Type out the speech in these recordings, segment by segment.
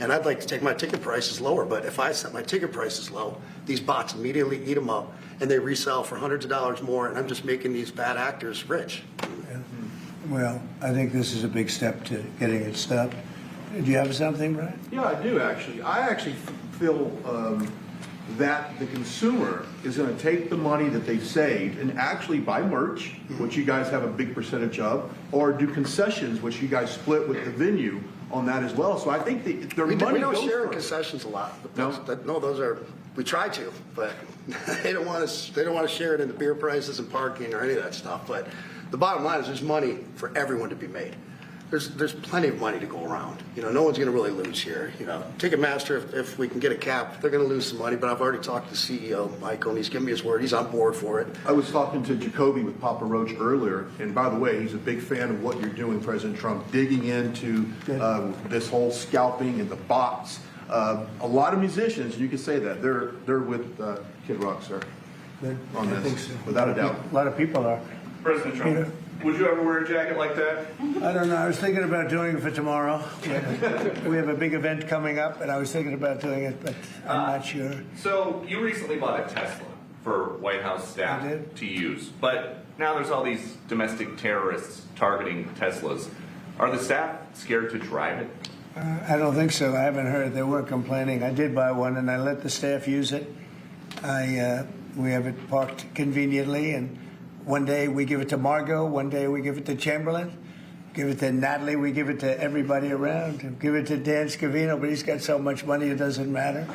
And I'd like to take my ticket prices lower, but if I set my ticket prices low, these bots immediately eat them up and they resell for hundreds of dollars more, and I'm just making these bad actors rich. Yeah. Well, I think this is a big step to getting it stopped. Do you have something, Brian? Yeah, I do actually. I actually feel that the consumer is going to take the money that they've saved and actually buy merch, which you guys have a big percentage of, or do concessions, which you guys split with the venue on that as well. So I think their money We don't goes share in first. concessions a lot. No? No, those are, we try to, but they don't want to share it in the beer prices and parking or any of that stuff. But the bottom line is there's money for everyone to be made. There's plenty of money to go around. No one's going to really lose here. Ticketmaster, if we can get a cap, they're going to lose some money. But I've already talked to the CEO, Michael, and he's given me his word. He's on board for it. I was talking to Jacoby with Papa Roach earlier, and by the way, he's a big fan of what you're doing, President Trump, digging into this whole scalping and the bots. A lot of musicians, you can say that, they're with Kid Rock, sir, on this, I think so. without a doubt. A lot of people are. President Trump, would you ever wear a jacket like that? I don't know. I was thinking about doing it for tomorrow. We have a big event coming up, and I was thinking about doing it, but I'm not sure. So you recently bought a Tesla for White House staff I did. to use, but now there's all these domestic terrorists targeting Teslas. Are the staff scared to drive it? I don't think so. I haven't heard. They weren't complaining. I did buy one, and I let the staff use it. We have it parked conveniently, and one day we give it to Margot, one day we give it to Chamberlain, give it to Natalie, we give it to everybody around, give it to Dan Scavino, but he's got so much money it doesn't matter.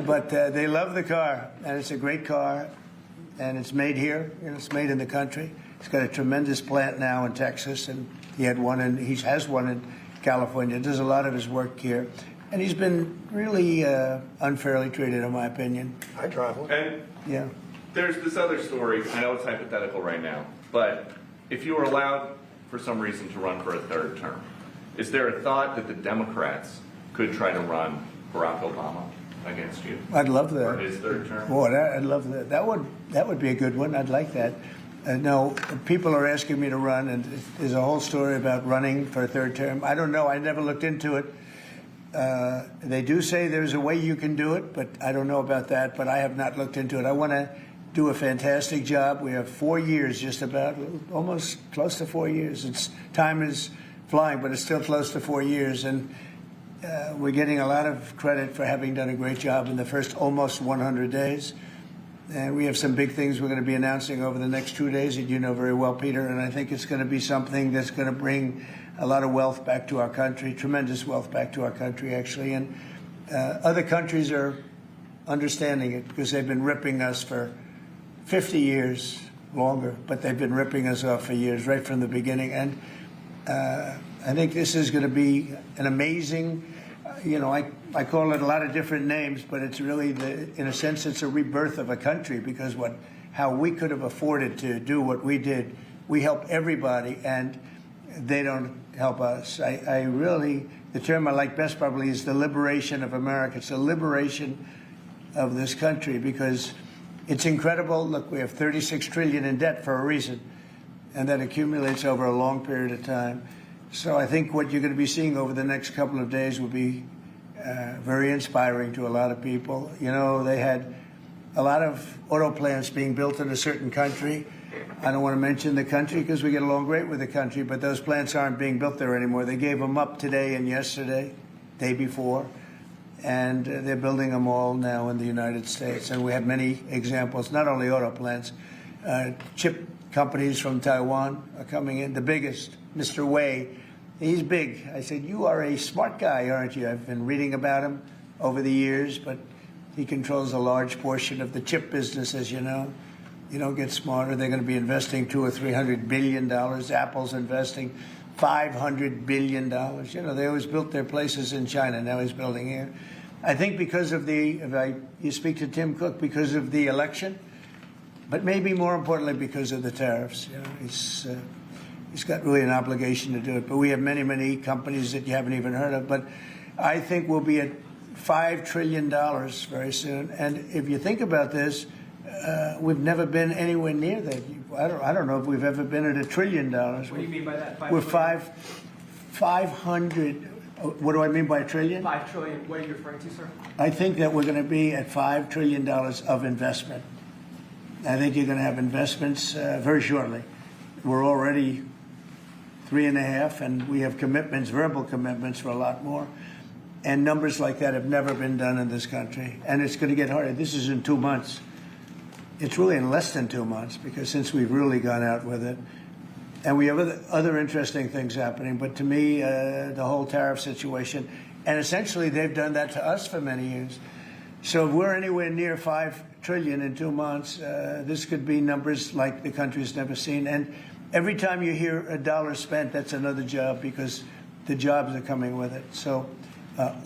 But they love the car, and it's a great car, and it's made here, it's made in the country. He's got a tremendous plant now in Texas, and he has one in California. Does a lot of his work here, and he's been really unfairly treated, in my opinion. I drive one. And Yeah. there's this other story. I know it's hypothetical right now, but if you were allowed for some reason to run for a third term, is there a thought that the Democrats could try to run Barack Obama against you I'd love for that. his third term? Boy, I'd love that. That would be a good one. I'd like that. No, people are asking me to run, and there's a whole story about running for a third term. I don't know. I never looked into it. They do say there's a way you can do it, but I don't know about that. But I have not looked into it. I want to do a fantastic job. We have 4 years, just about, almost close to 4 years. Time is flying, but it's still close to 4 years, and we're getting a lot of credit for having done a great job in the first almost 100 days. And we have some big things we're going to be announcing over the next 2 days that you know very well, Peter, and I think it's going to be something that's going to bring a lot of wealth back to our country, tremendous wealth back to our country, actually. And other countries are understanding it because they've been ripping us for 50 years, longer, but they've been ripping us off for years, right from the beginning. And I think this is going to be an amazing, I call it a lot of different names, but it's really, in a sense, it's a rebirth of a country because how we could have afforded to do what we did. We help everybody, and they don't help us. I really, the term I like best probably is the liberation of America. It's the liberation of this country because it's incredible. Look, we have $36 trillion in debt for a reason, and that accumulates over a long period of time. So I think what you're going to be seeing over the next couple of days will be very inspiring to a lot of people. They had a lot of auto plants being built in a certain country. I don't want to mention the country because we get along great with the country, but those plants aren't being built there anymore. They gave them up today and yesterday, day before, and they're building them all now in the United States. And we have many examples, not only auto plants, chip companies from Taiwan are coming in. The biggest, Mr. Wei, he's big. I said, you are a smart guy, aren't you? I've been reading about him over the years, but he controls a large portion of the chip business, as you know. You don't get smarter. They're going to be investing $200 or $300 billion. Apple's investing $500 billion. They always built their places in China. Now he's building here. I think because of you speak to Tim Cook, because of the election, but maybe more importantly because of the tariffs. He's got really an obligation to do it. But we have many, many companies that you haven't even heard of. But I think we'll be at $5 trillion very soon. And if you think about this, we've never been anywhere near that. I don't know if we've ever been at $1 trillion. What do you mean by that? We're 500. What do I mean by a trillion? 5 trillion, what are you referring to, sir? I think that we're going to be at $5 trillion of investment. I think you're going to have investments very shortly. We're already 3.5, and we have commitments, verbal commitments for a lot more. And numbers like that have never been done in this country. And it's going to get harder. This is in 2 months. It's really in less than 2 months, because since we've really gone out with it. And we have other interesting things happening. But to me, the whole tariff situation, and essentially they've done that to us for many years. So if we're anywhere near $5 trillion in 2 months, this could be numbers like the country's never seen. And every time you hear a dollar spent, that's another job, because the jobs are coming with it. So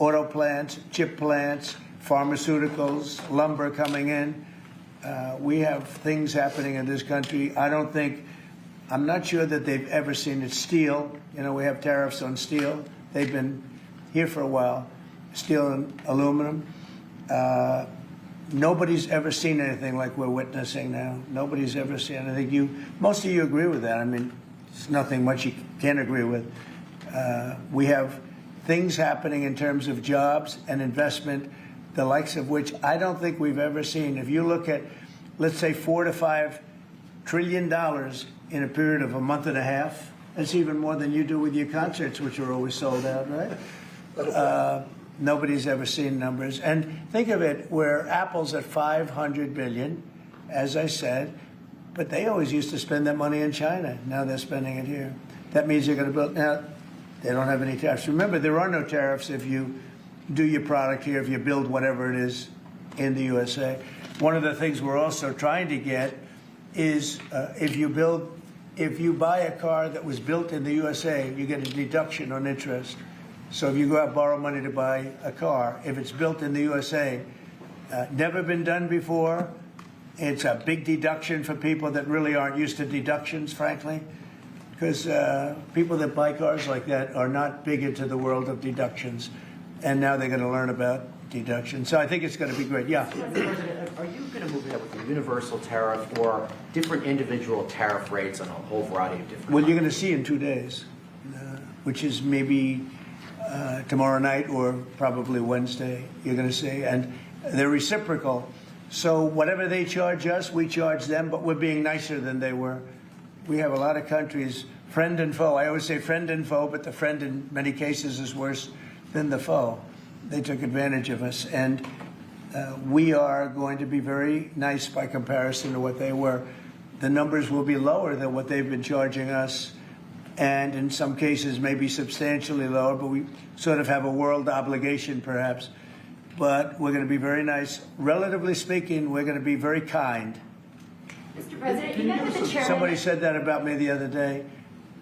auto plants, chip plants, pharmaceuticals, lumber coming in. We have things happening in this country. I'm not sure that they've ever seen it. Steel, we have tariffs on steel. They've been here for a while. Steel and aluminum. Nobody's ever seen anything like we're witnessing now. Nobody's ever seen. I think most of you agree with that. I mean, it's nothing much you can't agree with. We have things happening in terms of jobs and investment, the likes of which I don't think we've ever seen. If you look at, let's say, $4 to $5 trillion in a period of a month and a half, that's even more than you do with your concerts, which are always sold out, right? Nobody's ever seen numbers. And think of it, where Apple's at $500 billion, as I said, but they always used to spend that money in China. Now they're spending it here. That means they're going to build. Now, they don't have any tariffs. Remember, there are no tariffs if you do your product here, if you build whatever it is in the USA. One of the things we're also trying to get is if you buy a car that was built in the USA, you get a deduction on interest. So if you go out and borrow money to buy a car, if it's built in the USA, never been done before, it's a big deduction for people that really aren't used to deductions, frankly, because people that buy cars like that are not big into the world of deductions, and now they're going to learn about deductions. So I think it's going to be great. Yeah. Mr. President, are you going to move ahead with a universal tariff or different individual tariff rates on a whole variety of different? Well, you're going to see in 2 days, which is maybe tomorrow night or probably Wednesday, you're going to see. And they're reciprocal. So whatever they charge us, we charge them, but we're being nicer than they were. We have a lot of countries, friend and foe. I always say friend and foe, but the friend in many cases is worse than the foe. They took advantage of us. And we are going to be very nice by comparison to what they were. The numbers will be lower than what they've been charging us, and in some cases maybe substantially lower, but we sort of have a world obligation perhaps. But we're going to be very nice. Relatively speaking, we're going to be very kind. Mr. President, you met with the chairman. Somebody said that about me the other day.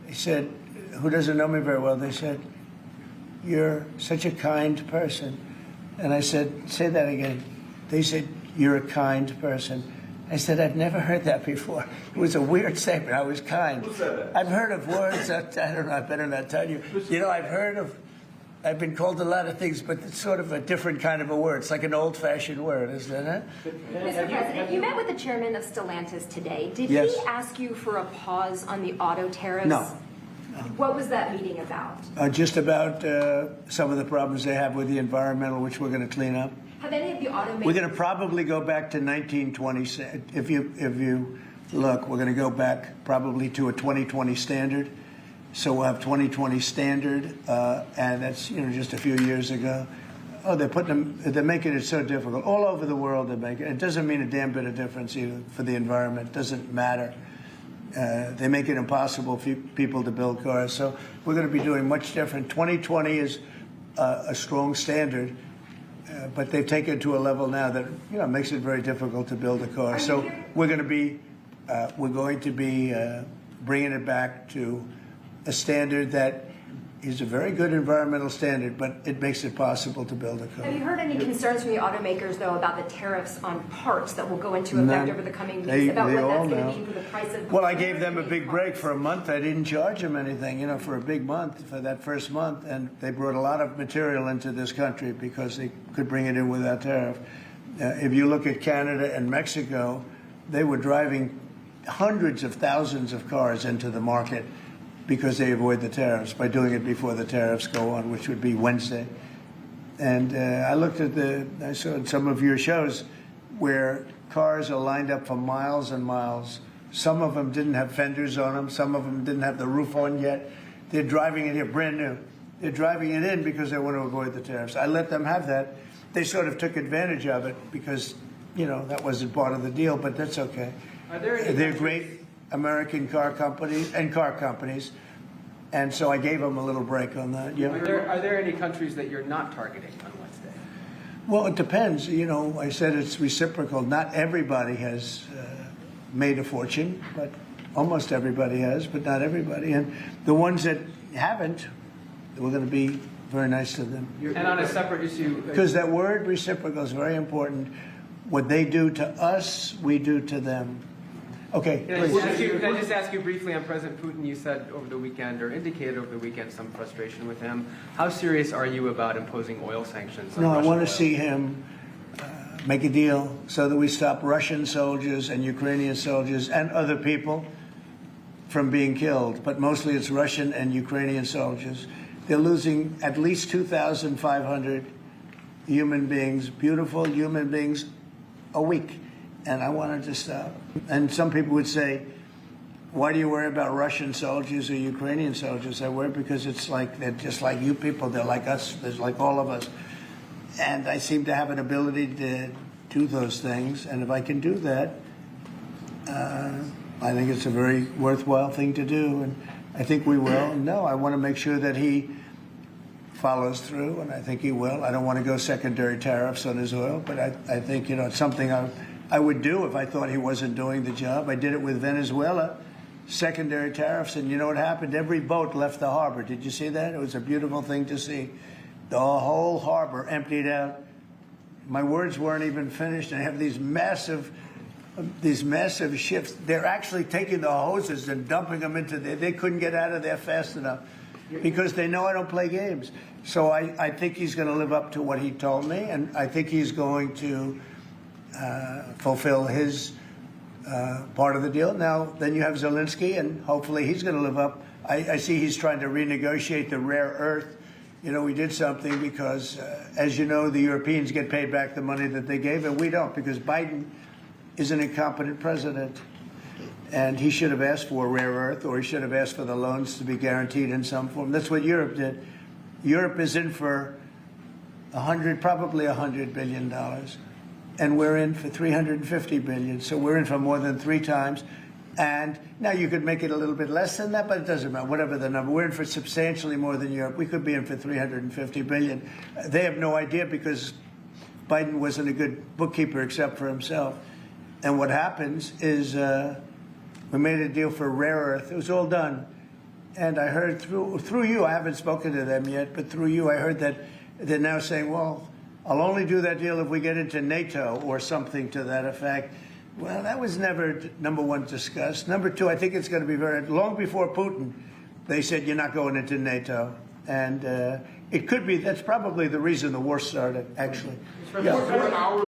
They said, who doesn't know me very well, they said, "You're such a kind person." And I said, "Say that again." They said, "You're a kind person." I said, "I've never heard that before." It was a weird statement. I was kind. Who said that? I've heard of words that, I don't know, I better not tell you. I've been called a lot of things, but it's sort of a different kind of a word. It's like an old-fashioned word, isn't it? Mr. President, you met with the chairman of Stellantis today. Did Yes. he ask you for a pause on the auto tariffs? No. What was that meeting about? Just about some of the problems they have with the environmental, which we're going to clean up. Have any of the automakers... We're going to probably go back to 1920. If you look, we're going to go back probably to a 2020 standard. So we'll have 2020 standard, and that's just a few years ago. Oh, they're making it so difficult all over the world. They're making it. It doesn't mean a damn bit of difference either for the environment. It doesn't matter. They make it impossible for people to build cars. So we're going to be doing much different. 2020 is a strong standard. But they've taken it to a level now that makes it very difficult to build a car. So we're going to be bringing it back to a standard that is a very good environmental standard, but it makes it possible to build a car. Have you heard any concerns from the automakers, though, about the tariffs on parts that will go into effect over the coming weeks, about what that's going to mean for the price of... Well, I gave them a big break for a month. I didn't charge them anything, for a big month, for that first month, and they brought a lot of material into this country because they could bring it in without tariff. If you look at Canada and Mexico, they were driving hundreds of thousands of cars into the market because they avoid the tariffs by doing it before the tariffs go on, which would be Wednesday. And I saw some of your shows where cars are lined up for miles and miles. Some of them didn't have fenders on them. Some of them didn't have the roof on yet. They're driving it here brand new. They're driving it in because they want to avoid the tariffs. I let them have that. They sort of took advantage of it because, that wasn't part of the deal, but that's okay. Are there any They're great American car companies, and so I gave them a little break on that. Yeah. Are there any countries that you're not targeting on Wednesday? Well, it depends. I said it's reciprocal. Not everybody has made a fortune, but almost everybody has, but not everybody. And the ones that haven't, we're going to be very nice to them. And on a separate issue, Because that word reciprocal is very important. What they do to us, we do to them. Okay, can I please. just ask you briefly on President Putin? You said over the weekend, or indicated over the weekend, some frustration with him. How serious are you about imposing oil sanctions on No, I Russian want to oil? see him make a deal so that we stop Russian soldiers and Ukrainian soldiers and other people from being killed. But mostly it's Russian and Ukrainian soldiers. They're losing at least 2,500 human beings, beautiful human beings, a week. And I wanted to stop. And some people would say, why do you worry about Russian soldiers or Ukrainian soldiers? I worry because they're just like you people. They're like us. They're like all of us. And I seem to have an ability to do those things. And if I can do that, I think it's a very worthwhile thing to do. And I think we will. No, I want to make sure that he follows through, and I think he will. I don't want to go secondary tariffs on his oil, but I think, it's something I would do if I thought he wasn't doing the job. I did it with Venezuela, secondary tariffs, and you know what happened? Every boat left the harbor. Did you see that? It was a beautiful thing to see. The whole harbor emptied out. My words weren't even finished, and I have these massive ships. They're actually taking the hoses and dumping them into there. They couldn't get out of there fast enough because they know I don't play games. So I think he's going to live up to what he told me, and I think he's going to fulfill his part of the deal. Now, then you have Zelensky, and hopefully he's going to live up. I see he's trying to renegotiate the rare earth. We did something because, as you know, the Europeans get paid back the money that they gave, and we don't, because Biden is an incompetent president. And he should have asked for rare earth, or he should have asked for the loans to be guaranteed in some form. That's what Europe did. Europe is in for probably $100 billion. And we're in for $350 billion. So we're in for more than 3 times. And now you could make it a little bit less than that, but it doesn't matter, whatever the number. We're in for substantially more than Europe. We could be in for $350 billion. They have no idea because Biden wasn't a good bookkeeper except for himself. And what happens is we made a deal for rare earth. It was all done. And I heard through you, I haven't spoken to them yet, but through you I heard that they're now saying, well, I'll only do that deal if we get into NATO or something to that effect. Well, that was never, number one, discussed. Number two, I think it's going to be long before Putin, they said you're not going into NATO. And it could be, that's probably the reason the war started, actually. What hour